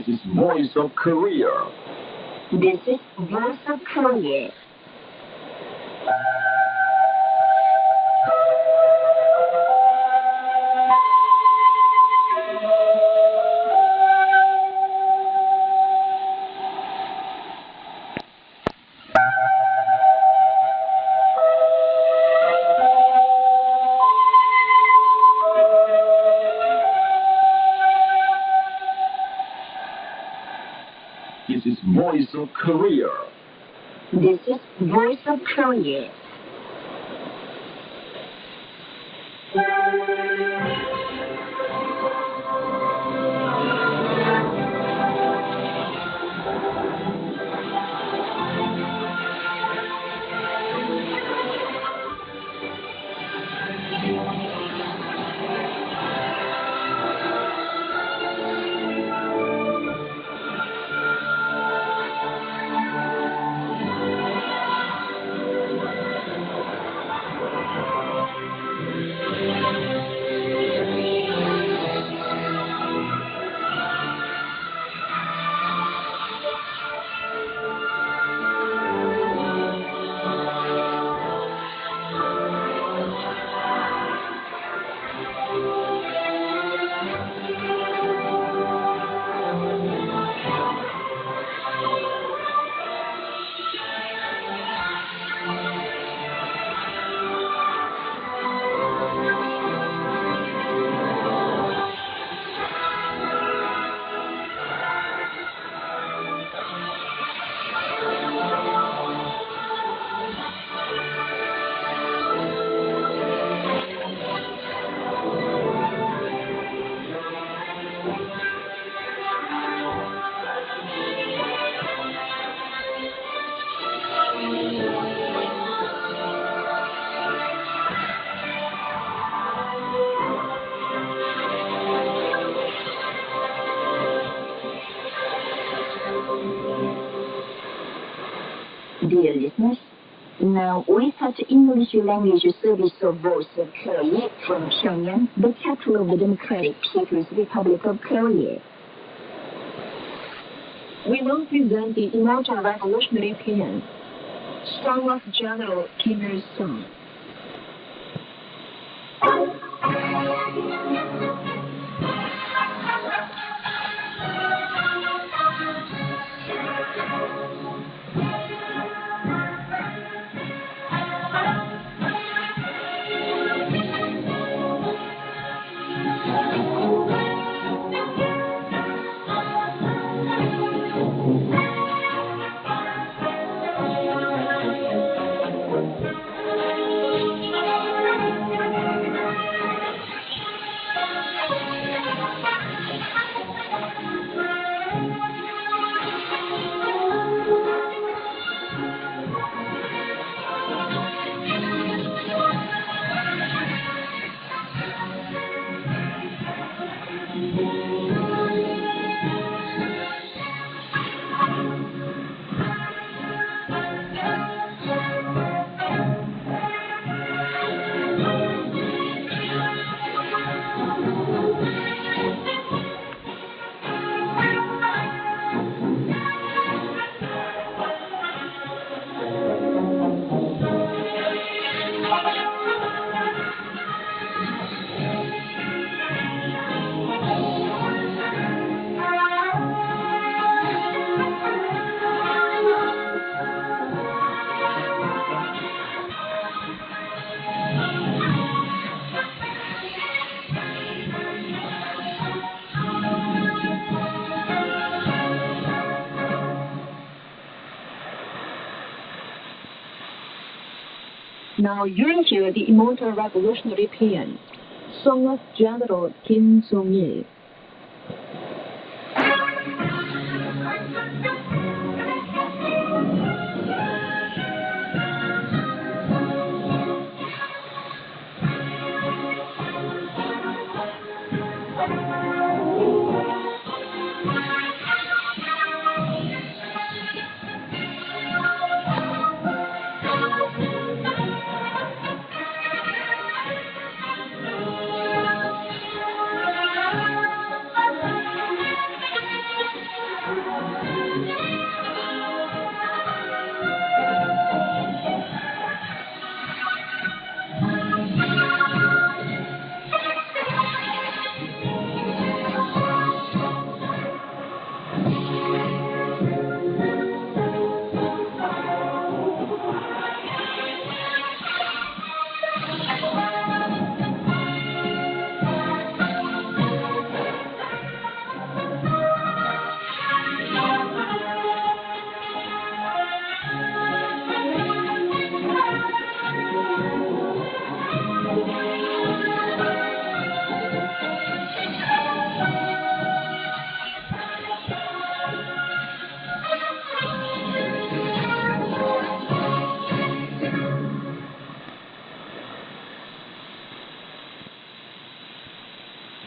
This is Voice of Korea. This is Voice of Korea. This is Voice of Korea. This is Voice of Korea. Dear listeners, now we start English language service of Voice of Korea from Pyongyang, the capital of the Democratic People's Republic of Korea. We will present the immortal revolutionary hymn, Song of General Kim Il-sung. Now you will hear the immortal revolutionary paean, Song of General Kim Il-sung.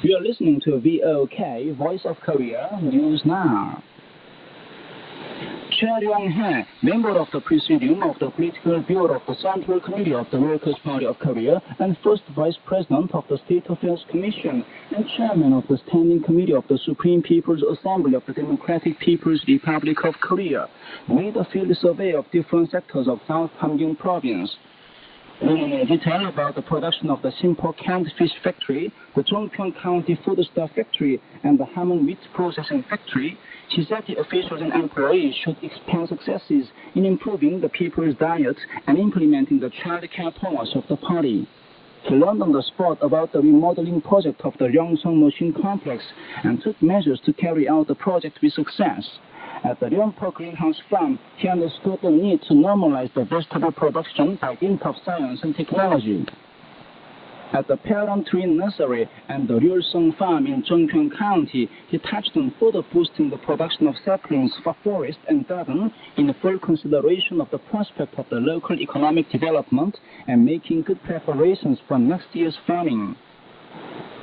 You are listening to VOK, Voice of Korea, News Now. Cha Ryong-hae, member of the Presidium of the Political Bureau of the Central Committee of the Workers' Party of Korea and first Vice President of the State Affairs Commission and Chairman of the Standing Committee of the Supreme People's Assembly of the Democratic People's Republic of Korea, made a field survey of different sectors of South Hamgyong Province. Learning in detail about the production of the Simpo Canned Fish Factory, the Jongpyeong County Foodstuff Factory, and the Hamon Meat Processing Factory, she said the officials and employees should expand successes in improving the people's diet and implementing the child care policy of the party. He learned on the spot about the remodeling project of the Ryongseong Machine Complex and took measures to carry out the project with success. At the Ryongpo Greenhouse Farm, he understood the need to normalize the vegetable production by dint of science and technology. At the Param Tree Nursery and the Ryulseong Farm in Jongpyeong County, he touched on further boosting the production of saplings for forest and garden in full consideration of the prospect of the local economic development and making good preparations for next year's farming.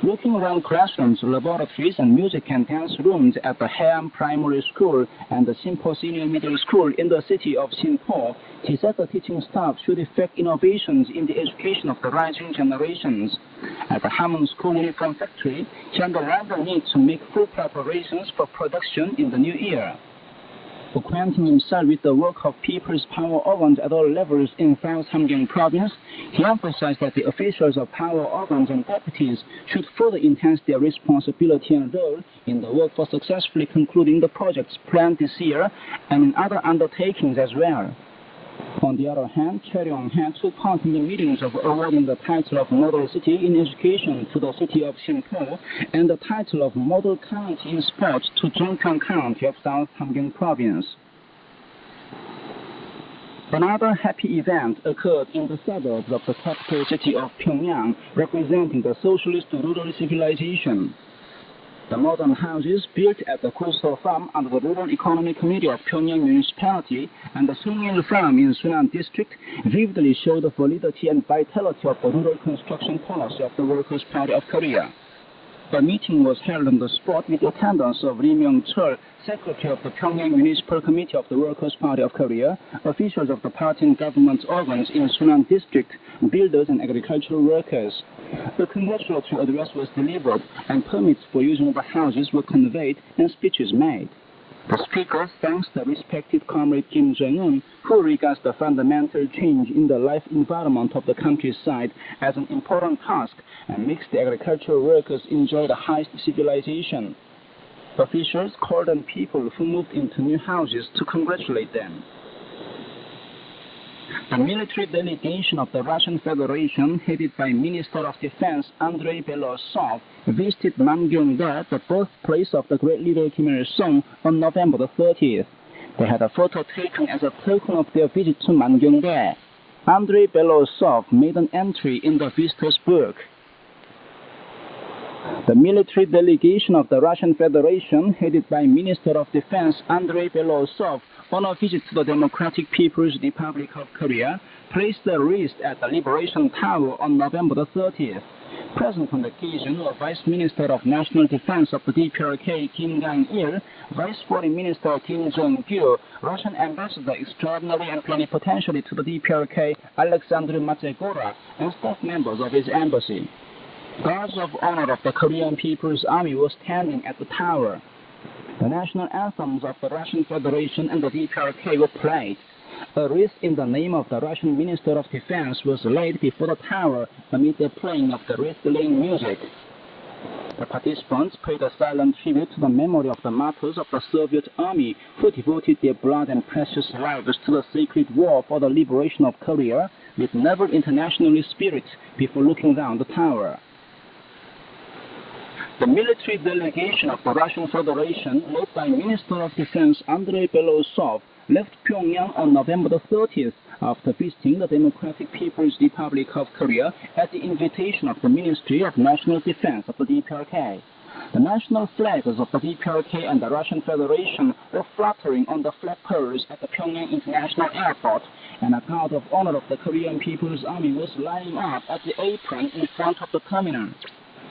Looking around classrooms, laboratories, and music and dance rooms at the Haeam Primary School and the Simpo Senior Middle School in the city of Simpo, he said the teaching staff should effect innovations in the education of the rising generations. At the Hamon School Uniform Factory, he underlined the need to make full preparations for production in the new year. Acquainting himself with the work of people's power organs at all levels in South Hamgyong Province, he emphasized that the officials of power organs and deputies should further enhance their responsibility and role in the work for successfully concluding the projects planned this year and in other undertakings as well. On the other hand, Cha Ryong-hae took part in the meetings of awarding the title of Model City in Education to the city of Simpo and the title of Model County in Sports to Jongpyeong County of South Hamgyong Province. Another happy event occurred in the suburbs of the capital city of Pyongyang, representing the socialist rural civilization. The modern houses built at the Coastal Farm under the Rural Economy Committee of Pyongyang Municipality and the Sungil Farm in Sunan District vividly show the validity and vitality of the rural construction policy of the Workers' Party of Korea. A meeting was held on the spot with the attendance of Lee Myung-chul, Secretary of the Pyongyang Municipal Committee of the Workers' Party of Korea, officials of the party and government organs in Sunan District, builders and agricultural workers. A congratulatory address was delivered and permits for using the houses were conveyed and speeches made. The speaker thanks the respected comrade Kim Jong-un, who regards the fundamental change in the life environment of the countryside as an important task and makes the agricultural workers enjoy the highest civilization. Officials called on people who moved into new houses to congratulate them. The military delegation of the Russian Federation, headed by Minister of Defense Andrei Belosov, visited Namgyongdae, the birthplace of the great leader Kim Il-sung, on November the 30th. They had a photo taken as a token of their visit to Namgyongdae. Andrei Belosov made an entry in the visitor's book. The military delegation of the Russian Federation, headed by Minister of Defense Andrei Belosov, on a visit to the Democratic People's Republic of Korea, placed the wreath at the Liberation Tower on November the 30th. Present on the occasion were Vice Minister of National Defense of the DPRK Kim Gang-il, Vice Foreign Minister Kim Jong-gyu, Russian Ambassador Extraordinary and Plenipotentiary to the DPRK Alexander Matsegora, and staff members of his embassy. Guards of honor of the Korean People's Army were standing at the tower. The national anthems of the Russian Federation and the DPRK were played. A wreath in the name of the Russian Minister of Defense was laid before the tower amid the playing of the wreath-laying music. The participants paid a silent tribute to the memory of the martyrs of the Soviet Army who devoted their blood and precious lives to the sacred war for the liberation of Korea with noble internationalist spirit before looking down the tower. The military delegation of the Russian Federation, led by Minister of Defense Andrei Belosov, left Pyongyang on November the 30th after visiting the Democratic People's Republic of Korea at the invitation of the Ministry of National Defense of the DPRK. The national flags of the DPRK and the Russian Federation were fluttering on the flagpoles at the Pyongyang International Airport, and a guard of honor of the Korean People's Army was lining up at the apron in front of the terminal.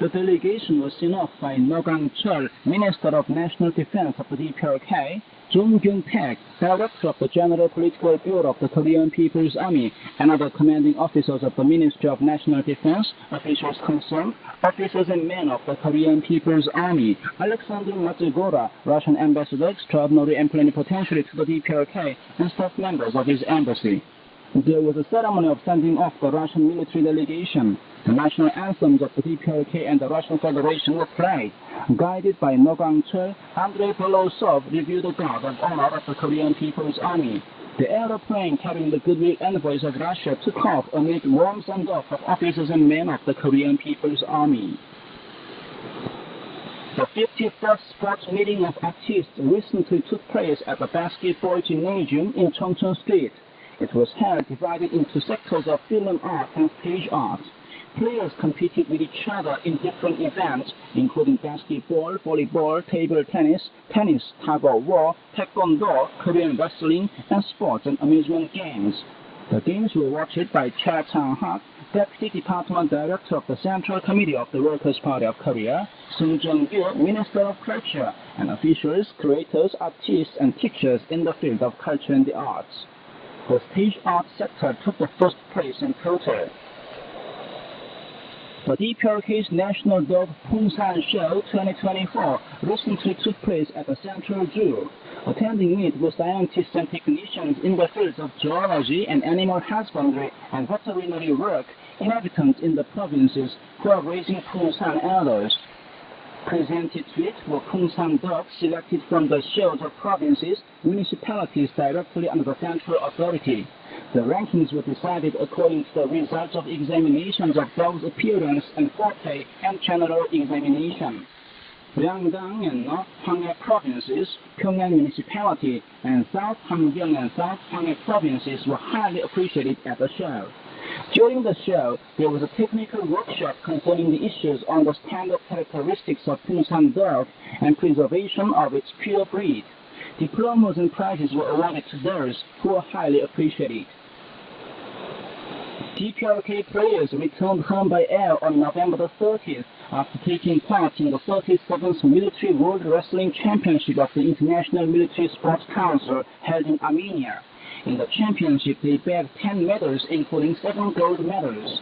The delegation was seen off by No Gang-cheol, Minister of National Defense of the DPRK, Jung Kyung-taek, Director of the General Political Bureau of the Korean People's Army, and other commanding officers of the Ministry of National Defense, officials concerned, officers and men of the Korean People's Army, Alexander Matsugora, Russian Ambassador Extraordinary and Plenipotentiary to the DPRK, and staff members of his embassy. There was a ceremony of sending off the Russian military delegation. The national anthems of the DPRK and the Russian Federation were played. Guided by No Gang-cheol, Andrei Belosov reviewed the guard of honor of the Korean People's Army. The aeroplane carrying the goodwill envoys of Russia took off amid warm send-off of officers and men of the Korean People's Army. The 51st sports meeting of artists recently took place at the basketball gymnasium in Cheongcheon Street. It was held divided into sectors of film art and stage art. Players competed with each other in different events, including basketball, volleyball, table tennis, tug-of-war, taekwondo, Korean wrestling, and sports and amusement games. The games were watched by Cha Chang-hak, Deputy Department Director of the Central Committee of the Workers' Party of Korea, Sung Jung-gyu, Minister of Culture, and officials, creators, artists, and teachers in the field of culture and the arts. The stage art sector took the first place in total. The DPRK's National Dog Pungsan Show 2024 recently took place at the Central Zoo. Attending it were scientists and technicians in the fields of zoology and animal husbandry and veterinary work, inhabitants in the provinces who are raising Pungsan elders. Presented to it were Pungsan dogs selected from the shows of provinces, municipalities directly under the central authority. The rankings were decided according to the results of examinations of dogs' appearance and forte and general examination. Ryanggang and North Hwanghae provinces, Pyongyang municipality, and South Hamgyong and South Hwanghae provinces were highly appreciated at the show. During the show, there was a technical workshop concerning the issues on the standard characteristics of Pungsan dog and preservation of its pure breed. Diplomas and prizes were awarded to those who were highly appreciated. DPRK players returned home by air on November the 30th after taking part in the 37th Military World Wrestling Championship of the International Military Sports Council held in Armenia. In the championship, they bagged 10 medals, including 7 gold medals.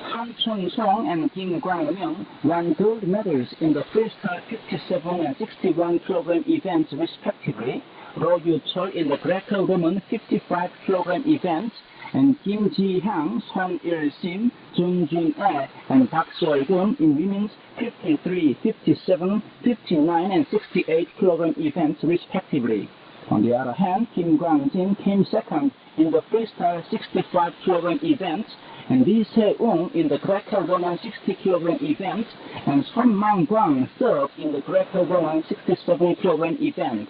Han Chun-song and Kim Gwang-myung won gold medals in the freestyle 57 and 61 kg events respectively, Ro Yu-chol in the Greco-Roman 55 kg events, and Kim Ji-hyang, Son Il-sim, Jung Jin-ae, and Park Sol-gun in women's 53, 57, 59, and 68 kg events respectively. On the other hand, Kim Gwang-jin came second in the freestyle 65 kg event, and Lee Se-ung in the Greco-Roman 60 kg event, and Son Man-gwang third in the Greco-Roman 67 kg event.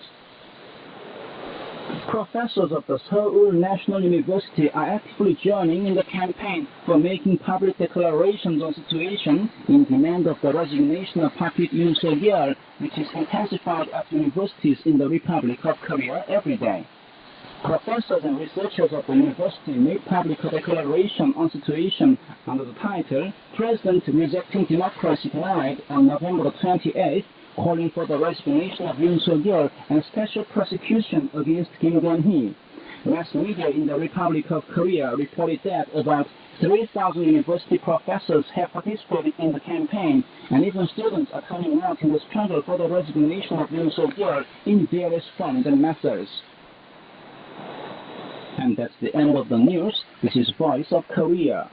Professors of the Seoul National University are actively joining in the campaign for making public declarations on the situation in demand of the resignation of Puppet Yoon Suk-yeol, which is intensified at universities in the Republic of Korea every day. Professors and researchers of the university made public a declaration on the situation under the title President Rejecting Democracy Tonight on November 28th, calling for the resignation of Yoon Suk-yeol and special prosecution against Kim Gun-hee. Mass media in the Republic of Korea reported that about 3,000 university professors have participated in the campaign, and even students are turning out in the struggle for the resignation of Yoon Suk-yeol in various forms and methods. And that's the end of the news. This is Voice of Korea.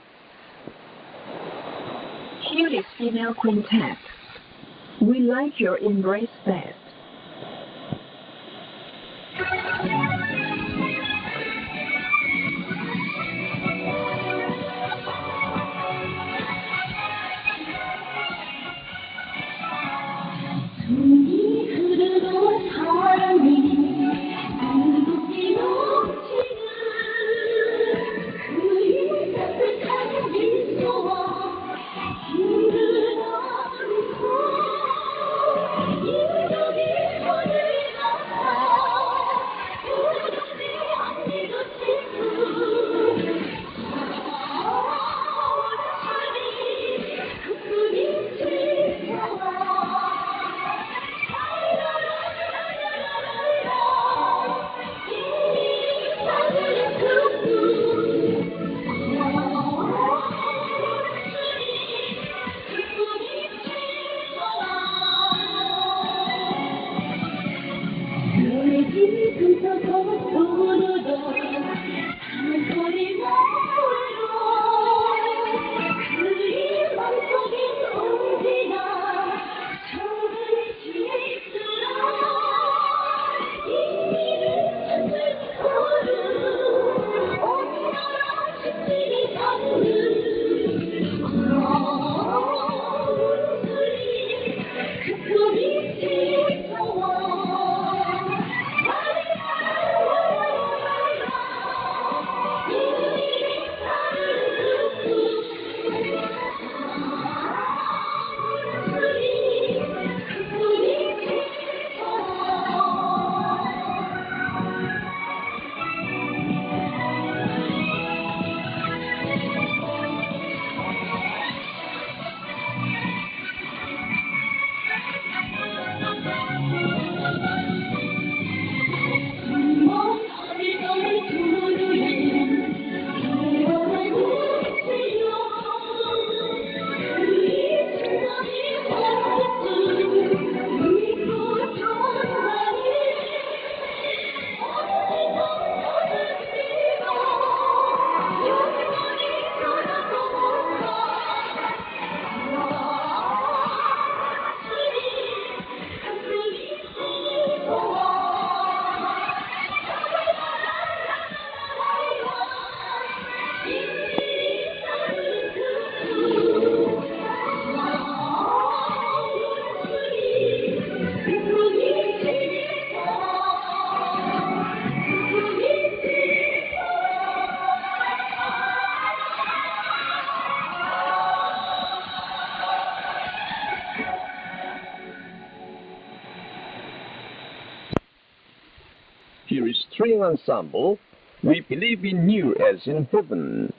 Here is female quintet. We like your embrace best. You Here is string ensemble. We believe in you as in heaven.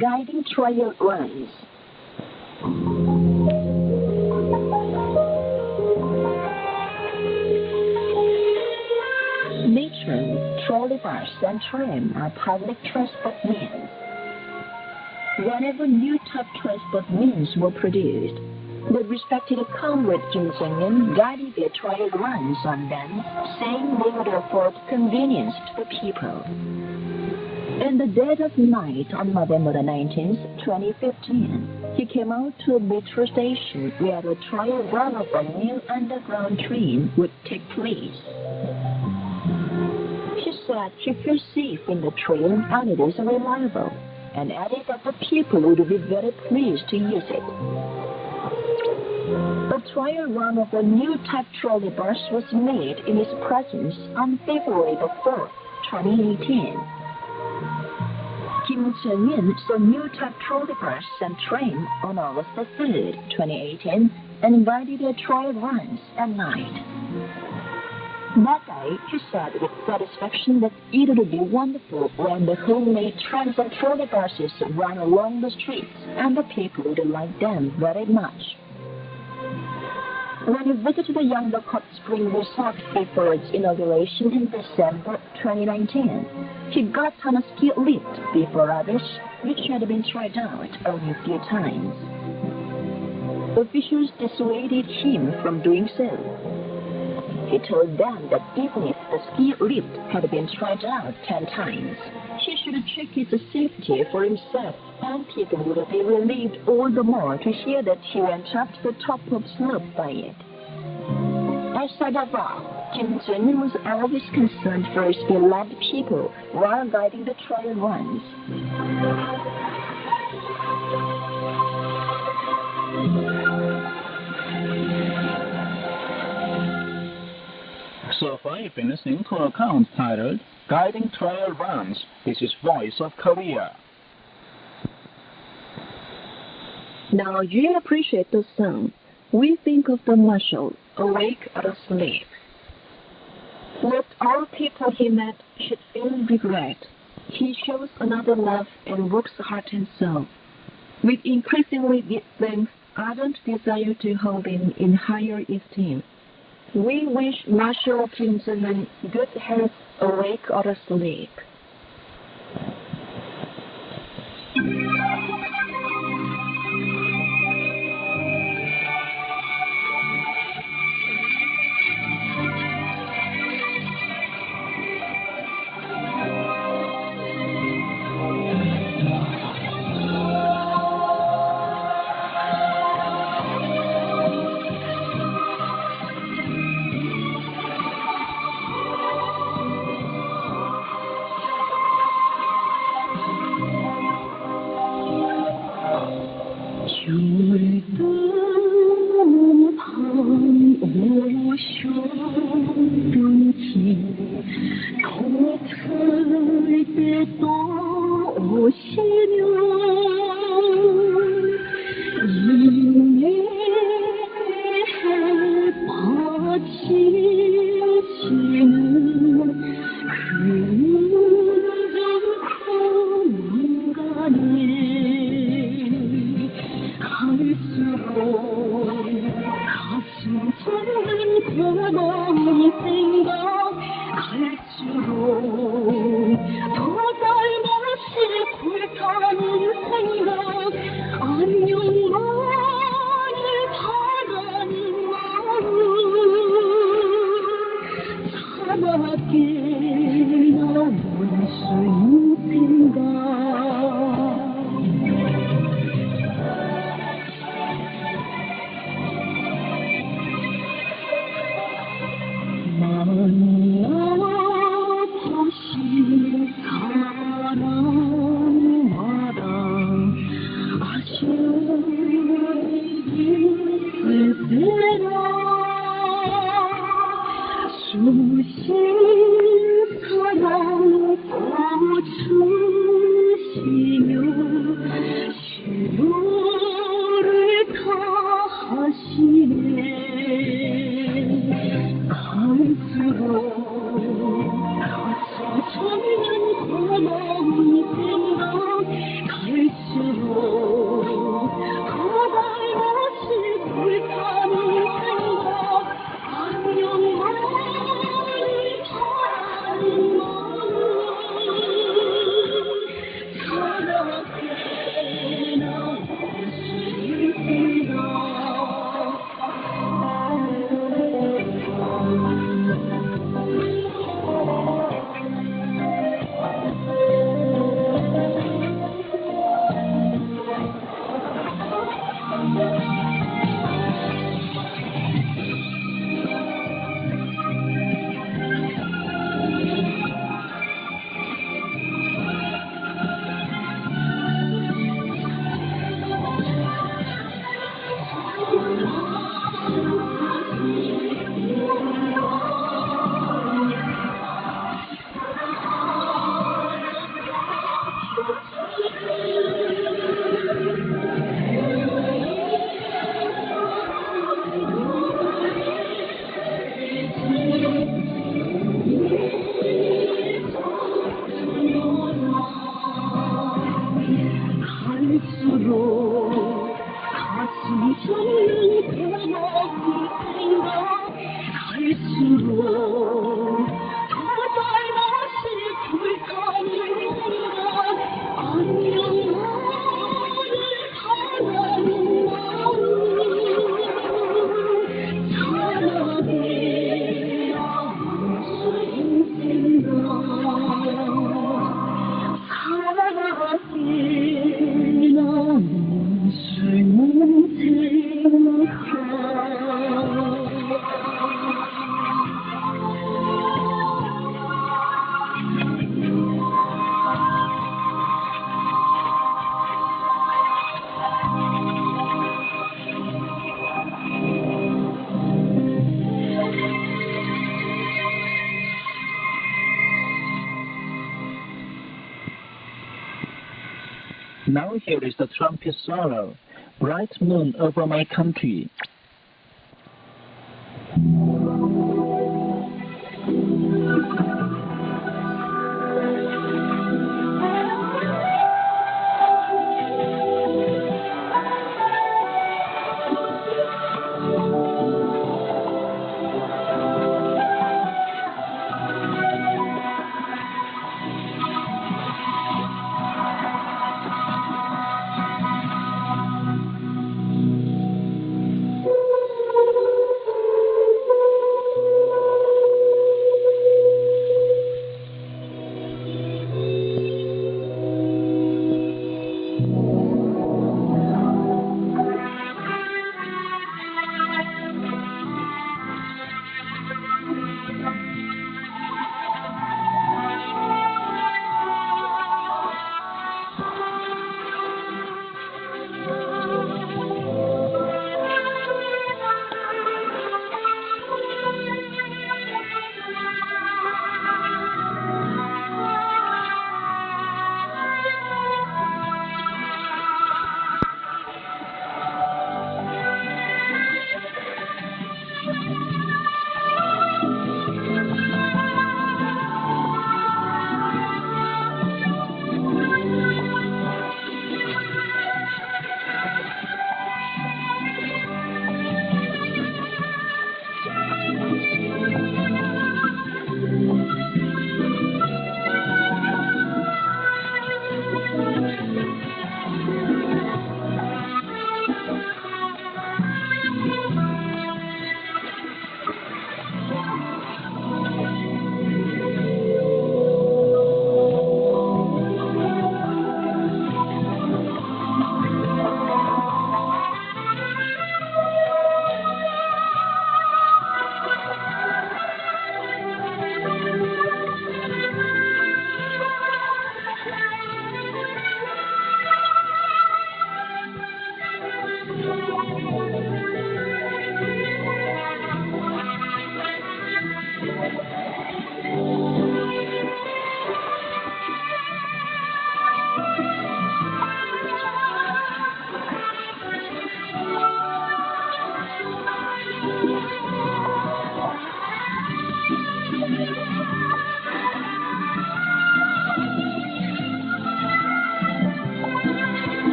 Guiding trial runs. Nature and tram are public transport means. Whenever new type transport means were produced, the respected Comrade Kim Jong-un guided their trial runs on them, saying they would afford convenience to the people. In the dead of night on November the 19th, 2015, he came out to a metro station where the trial run of a new underground train would take place. He said he feels safe in the train and it is reliable, and added that the people would be very pleased to use it. A trial run of a new type trolley bus was made in his presence on February the 4th, 2018. Kim Jong-un saw new type trolley bus and train on August the 3rd, 2018, and invited their trial runs at night. That day, he said with satisfaction that it would be wonderful when the homemade trams and trolley buses run along the streets, and the people would like them very much. When he visited the Yangtze Hot Spring Resort before its inauguration in December 2019, he got on a ski lift before others, which had been tried out only a few times. Officials dissuaded him from doing so. He told them that even if the ski lift had been tried out 10 times, he should check its safety for himself, and people would be relieved all the more to hear that he went up to the top of the slope by it. As said above, Kim Jong-un was always concerned for his beloved people while guiding the trial runs. So far, you've been listening to an account titled Guiding Trial Runs. This is Voice of Korea. Now you appreciate the song. We think of the marshal, awake or asleep. Let all people he met should feel regret. He shows another love and works heart and soul. With increasingly deep thanks, ardent desire to hold him in higher esteem. We wish Marshal Kim Jong-un good health, awake or asleep. 갈수록 Now here is the trumpet solo, Bright Moon Over My Country.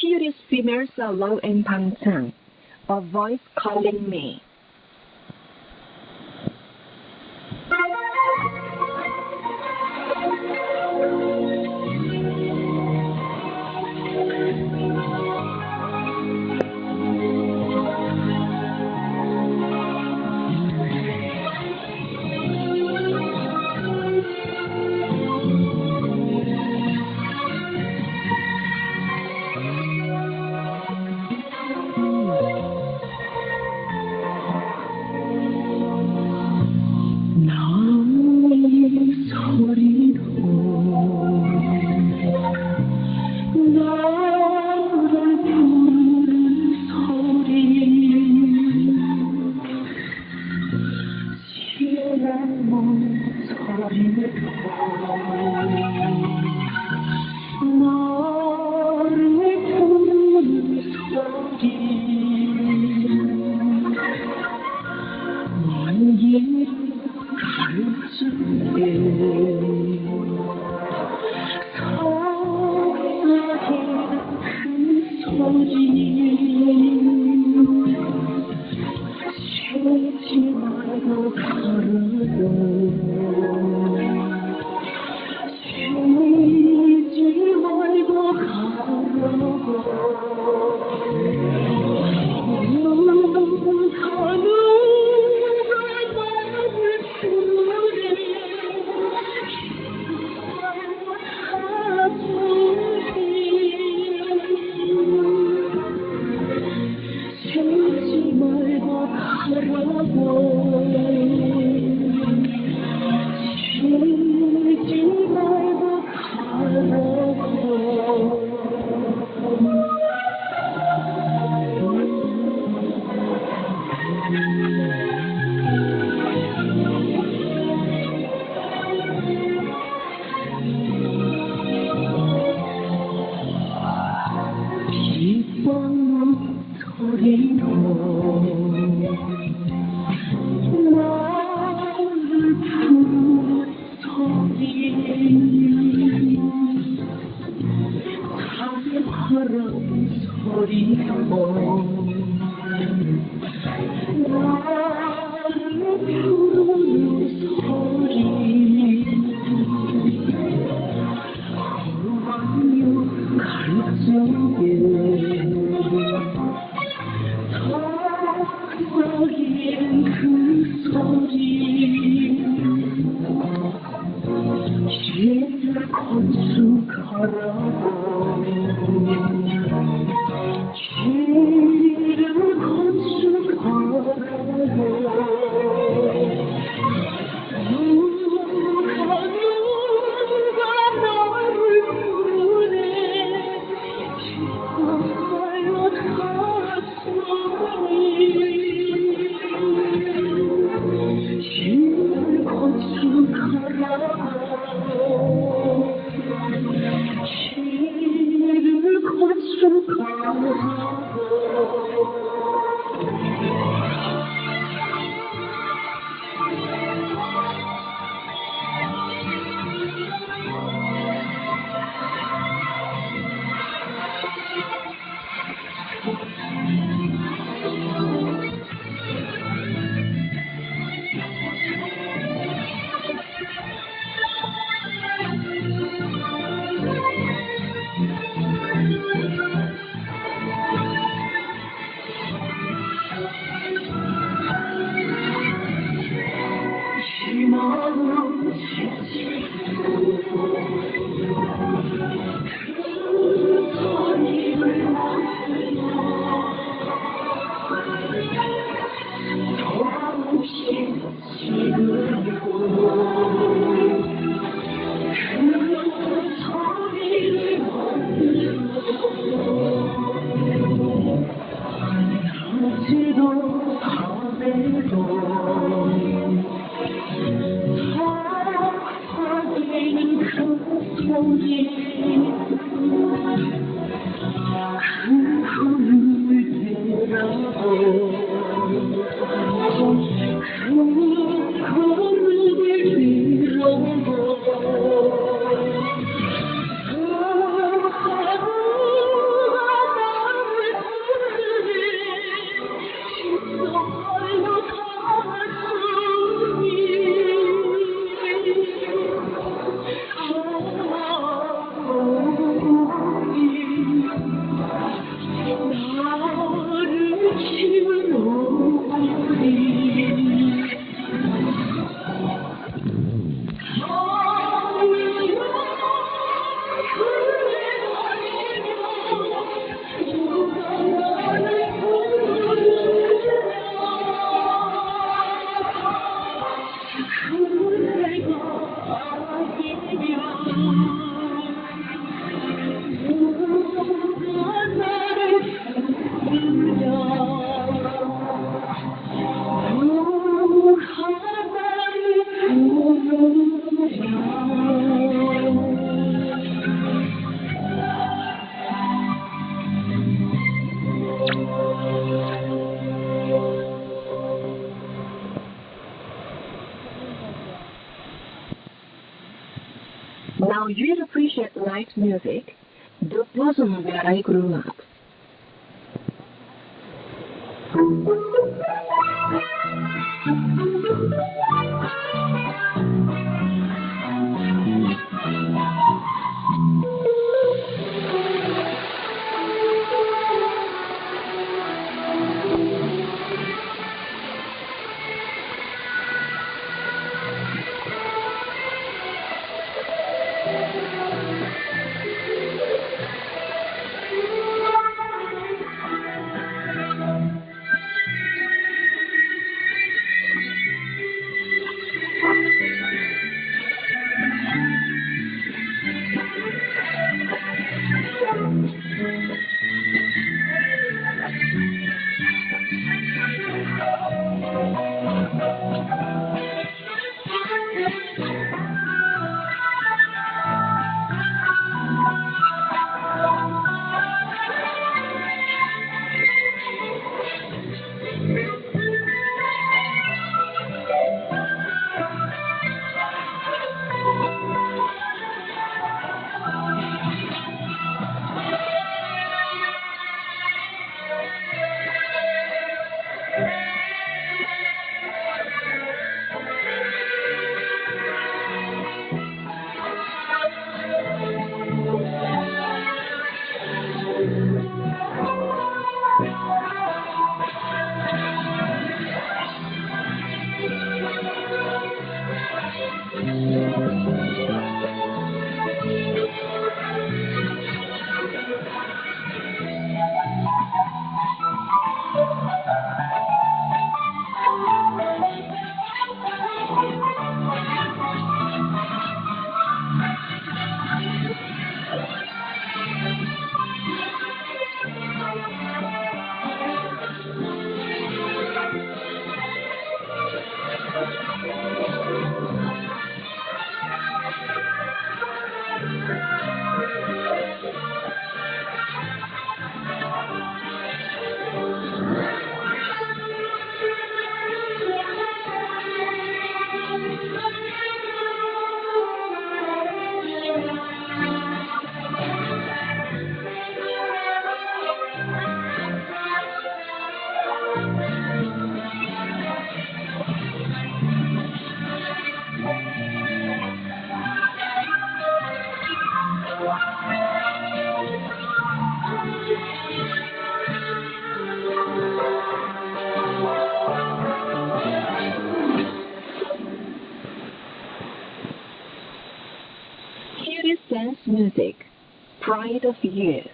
Curious females along in Pangchang, a voice calling me. 뻔한 소리로 나를 부르는 소리 사랑하란 소리로 나를 부르는 소리 고마워 갈증에 서서인 그 소리 길을 건축하라고 길을 건축하라고 누가 나를 부르네 싶어요 가슴이 길을 건축하라고 길을 건축하라고 희망은 지치고 그 소리를 조금씩 지르고 그 소리를 낮에도 밤에도 사랑하는 그 소리 그 흐름을 대라고 그 흐름을 대라고 그 하루가 나를 부르네 싶어요 가슴이 나를 키우는 우리 Now you'd appreciate light music, the bosom where I grew up. music, pride of youth.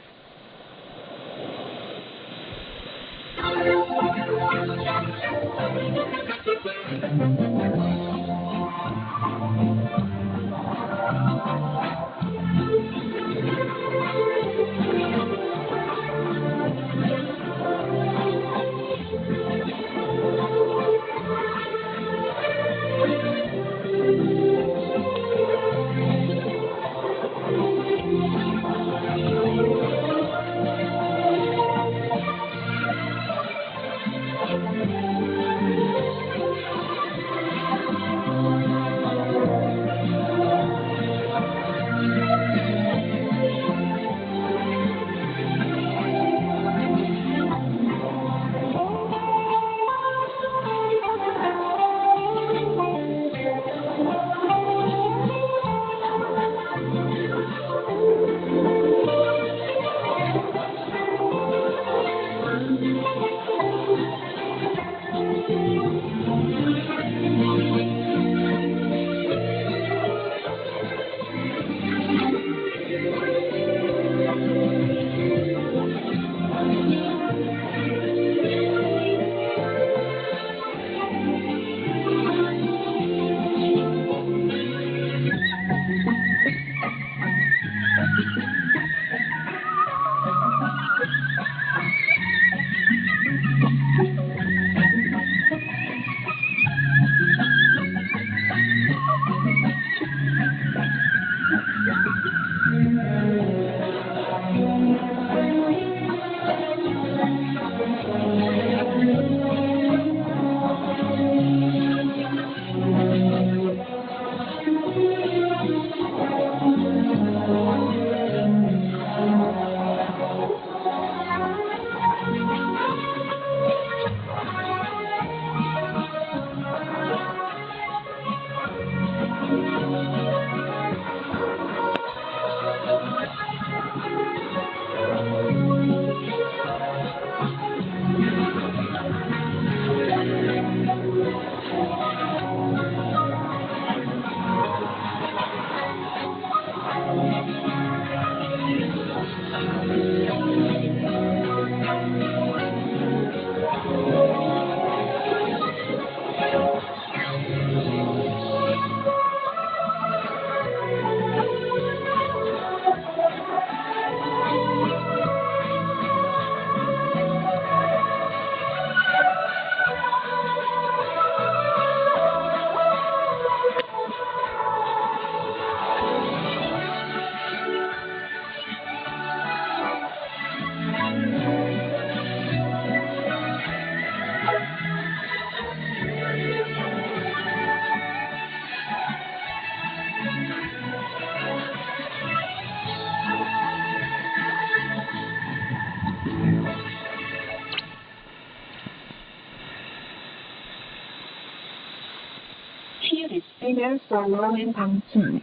Here is female solo in Pangcheng,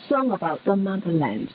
song about the motherland.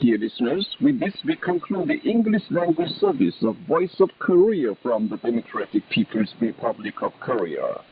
Dear listeners, with this we conclude the English language service of Voice of Korea from the Democratic People's Republic of Korea.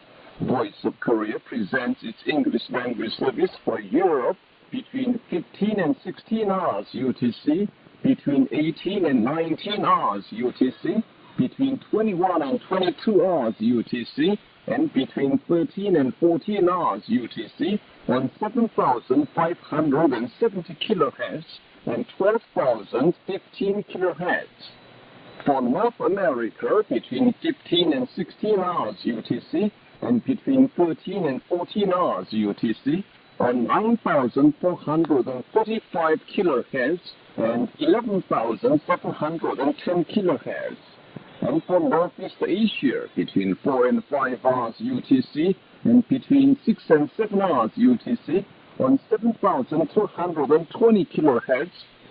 Voice of Korea presents its English language service for Europe between 15 and 16 hours UTC, between 18 and 19 hours UTC, between 21 and 22 hours UTC, and between 13 and 14 hours UTC on 7,570 kHz and 12,015 kHz. For North America, between 15 and 16 hours UTC and between 13 and 14 hours UTC on 9,435 kHz and 11,710 kHz. And for Northeast Asia, between 4 and 5 hours UTC and between 6 and 7 hours UTC on 7,220 kHz,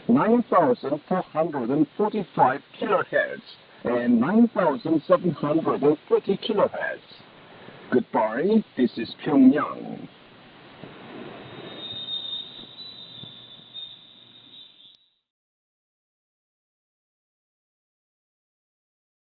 9,445 kHz, and 9,730 kHz. Goodbye, this is Pyongyang.